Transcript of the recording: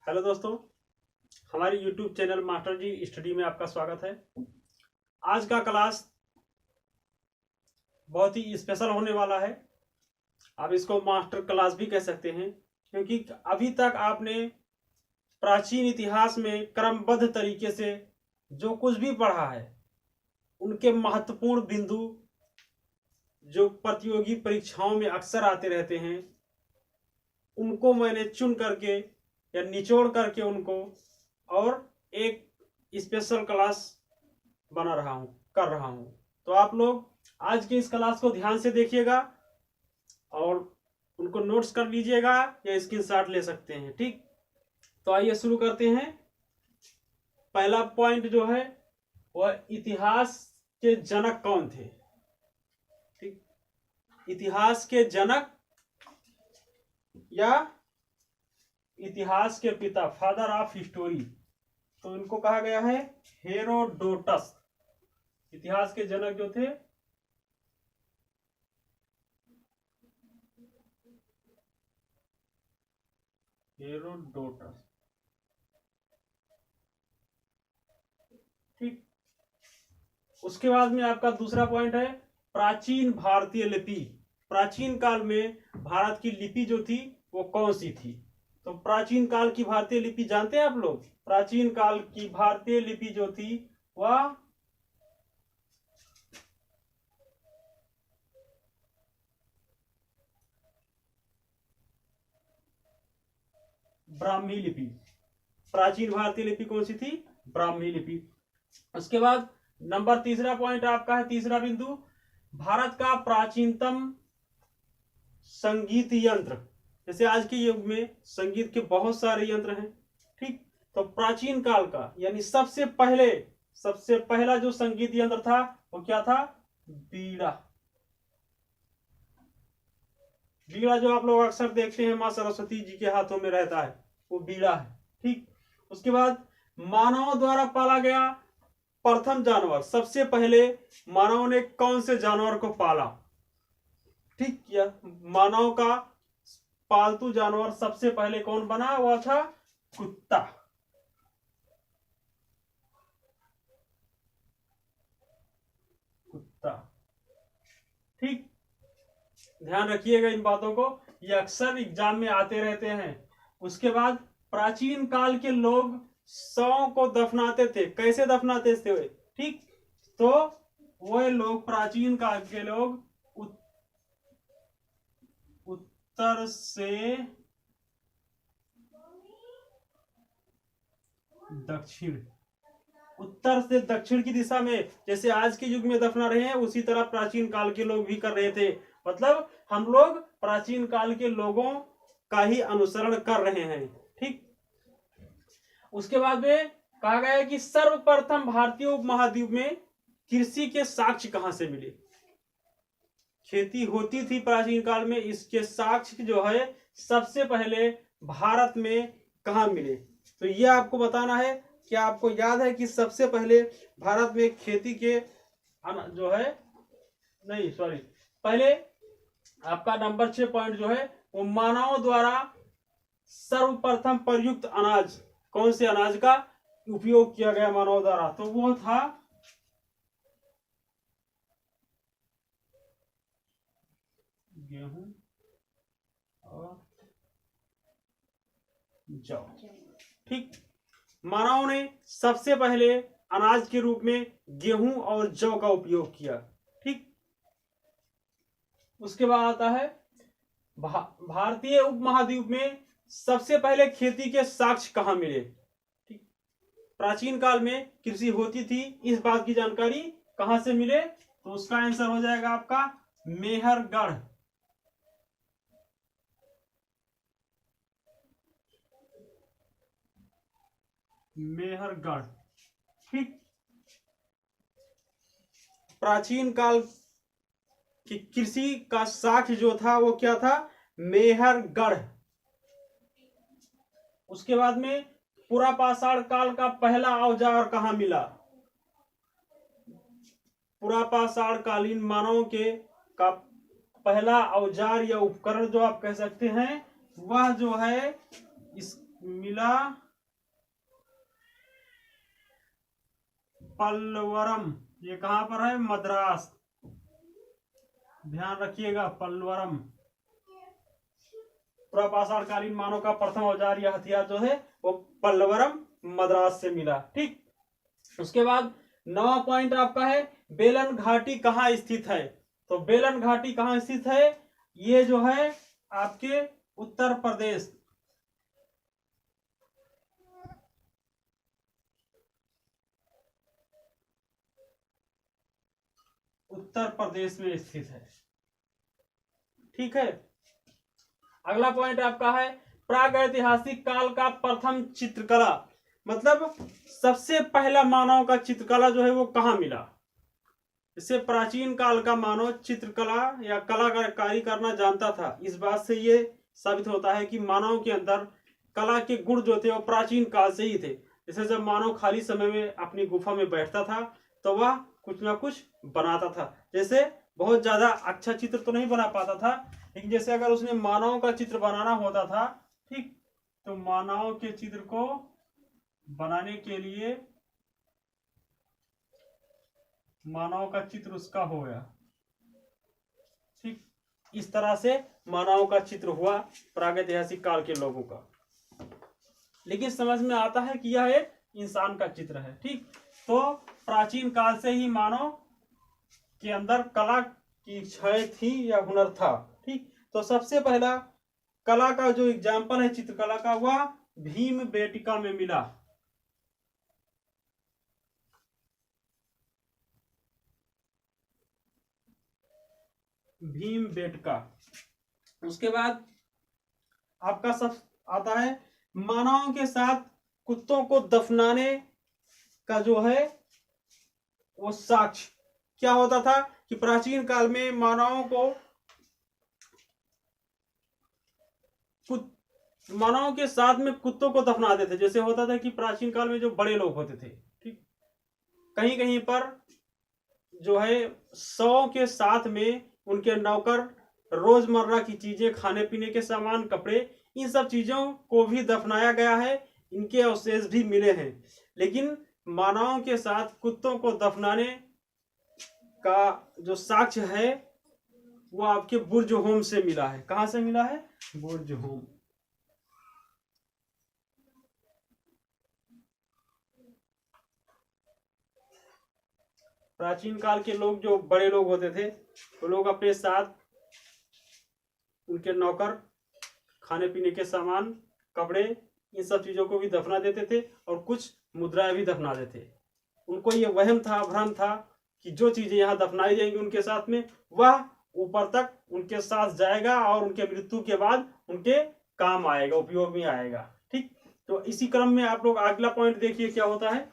Hello दोस्तों, हमारी YouTube channel master जी study में आपका स्वागत है। आज का क्लास बहुत ही स्पेशल होने वाला है। आप इसको मास्टर क्लास भी कह सकते हैं, क्योंकि अभी तक आपने प्राचीन इतिहास में क्रमबद्ध तरीके से जो कुछ भी पढ़ा है, उनके महत्वपूर्ण बिंदु जो प्रतियोगी परीक्षाओं में अक्सर आते रहते हैं, उनको मैंने चुन करके या निचोड़ करके उनको और एक स्पेशल क्लास बना रहा हूं, कर रहा हूं। तो आप लोग आज के इस क्लास को ध्यान से देखिएगा और उनको नोट्स कर लीजिएगा या स्क्रीनशॉट ले सकते हैं। ठीक, तो आइए शुरू करते हैं। पहला पॉइंट जो है वह इतिहास के जनक कौन थे। ठीक, इतिहास के जनक या इतिहास के पिता, फादर ऑफ हिस्टोरी, तो इनको कहा गया है हेरोडोटस। इतिहास के जनक जो थे हेरोडोटस। ठीक, उसके बाद में आपका दूसरा पॉइंट है प्राचीन भारतीय लिपि। प्राचीन काल में भारत की लिपि जो थी वो कौन सी थी। तो प्राचीन काल की भारतीय लिपि जानते हैं आप लोग। प्राचीन काल की भारतीय लिपि जो थी वह ब्राह्मी लिपि। प्राचीन भारतीय लिपि कौन सी थी? ब्राह्मी लिपि। उसके बाद नंबर तीसरा पॉइंट आपका है, तीसरा बिंदु, भारत का प्राचीनतम संगीत यंत्र। जैसे आज के युग में संगीत के बहुत सारे यंत्र हैं। ठीक, तो प्राचीन काल का यानी सबसे पहला जो संगीत यंत्र था वो क्या था? बीड़ा। बीड़ा जो आप लोग अक्सर देखते हैं मां सरस्वती जी के हाथों में रहता है, वो बीड़ा है। ठीक, उसके बाद मानवों द्वारा पाला गया प्रथम जानवर। सबसे पहले मानव ने कौन से जानवर को पाला? ठीक, या मानव का पालतू जानवर सबसे पहले कौन बना? वह था कुत्ता। कुत्ता। ठीक, ध्यान रखिएगा इन बातों को, ये अक्सर एग्जाम में आते रहते हैं। उसके बाद प्राचीन काल के लोग शवों को दफनाते थे। कैसे दफनाते थे? ठीक, तो वह लोग, प्राचीन काल के लोग उत्तर से दक्षिण, उत्तर से दक्षिण की दिशा में, जैसे आज के युग में दफना रहे हैं उसी तरह प्राचीन काल के लोग भी कर रहे थे। मतलब हम लोग प्राचीन काल के लोगों का ही अनुसरण कर रहे हैं। ठीक, उसके बाद में कहा गया है कि सर्वप्रथम भारतीय उपमहाद्वीप में कृषि के साक्ष्य कहां से मिले। खेती होती थी प्राचीन काल में, इसके साक्ष्य जो है सबसे पहले भारत में कहां मिले। तो यह आपको बताना है। क्या आपको याद है कि सबसे पहले भारत में खेती के जो है, नहीं सॉरी, पहले आपका नंबर 6 पॉइंट जो है वो मानवों द्वारा सर्वप्रथम प्रयुक्त अनाज, कौन से अनाज का उपयोग किया गया मानव द्वारा? तो वो था गेहूं और जौ। ठीक, मानव ने सबसे पहले अनाज के रूप में गेहूं और जौ का उपयोग किया। ठीक, उसके बाद आता है भारतीय उपमहाद्वीप में सबसे पहले खेती के साक्ष्य कहां मिले। ठीक, प्राचीन काल में कृषि होती थी, इस बात की जानकारी कहां से मिले? तो उसका आंसर हो जाएगा आपका मेहरगढ़। मेहरगढ़। ठीक, प्राचीन काल की कृषि का साक्ष्य जो था वो क्या था? मेहरगढ़। उसके बाद में पुरापाषाण काल का पहला औजार कहां मिला? पुरापाषाण कालीन मानव के का पहला औजार या उपकरण जो आप कह सकते हैं वह जो है इस मिला पल्लवरम, ये कहां पर है? मद्रास। ध्यान रखिएगा, पल्लवरम। प्रपाषाणकालीन मानव का प्रथम औजार या हथियार जो है वो पल्लवरम मद्रास से मिला। ठीक, उसके बाद 9वां पॉइंट आपका है बेलन घाटी कहाँ स्थित है। तो बेलन घाटी कहाँ स्थित है? ये जो है आपके उत्तर प्रदेश, उत्तर प्रदेश में स्थित है। ठीक है, अगला पॉइंट आपका है प्रागैतिहासिक काल का प्रथम चित्रकला, मतलब सबसे पहला मानव का चित्रकला जो है वो कहाँ मिला। इससे प्राचीन काल का मानव चित्रकला या कलाकारी करना जानता था। इस बात से ये साबित होता है कि मानव के अंदर कला के गुण जो थे वो प्राचीन काल से ही थे। जैसे जब मानव खाली समय में अपनी गुफा में बैठता था तो वह कुछ ना कुछ बनाता था। जैसे बहुत ज्यादा अच्छा चित्र तो नहीं बना पाता था, लेकिन जैसे अगर उसने मानव का चित्र बनाना होता था, ठीक, तो मानव के चित्र को बनाने के लिए मानव का चित्र उसका हो गया। ठीक, इस तरह से मानव का चित्र हुआ प्रागैतिहासिक काल के लोगों का। लेकिन समझ में आता है कि यह एक इंसान का चित्र है। ठीक, तो प्राचीन काल से ही मानव के अंदर कला की क्षय थी या हुनर था। ठीक, तो सबसे पहला कला का जो एग्जाम्पल है चित्रकला का वह भीम बेटिका में मिला। भीम बेटिका। उसके बाद आपका सब आता है मानव के साथ कुत्तों को दफनाने का जो है वो साक्ष्य। क्या होता था कि प्राचीन काल में मानवों को मानव के साथ में कुत्तों को दफनाते थे। जैसे होता था कि प्राचीन काल में जो बड़े लोग होते थे, ठीक, कहीं कहीं पर जो है 100 के साथ में उनके नौकर, रोजमर्रा की चीजें, खाने पीने के सामान, कपड़े, इन सब चीजों को भी दफनाया गया है। इनके अवशेष भी मिले हैं। लेकिन मानवों के साथ कुत्तों को दफनाने का जो साक्ष्य है वो आपके बुर्ज होम से मिला है। कहां से मिला है? बुर्ज होम। प्राचीन काल के लोग, जो बड़े लोग होते थे, वो लोग अपने साथ उनके नौकर, खाने पीने के सामान, कपड़े, इन सब चीजों को भी दफना देते थे और कुछ मुद्राएं भी दफना देते। उनको ये वहम था, भ्रम था कि जो चीजें यहाँ दफनाई जाएंगी उनके साथ में, वह ऊपर तक उनके साथ जाएगा और उनके मृत्यु के बाद उनके काम आएगा, उपयोग में आएगा। ठीक, तो इसी क्रम में आप लोग अगला पॉइंट देखिए क्या होता है।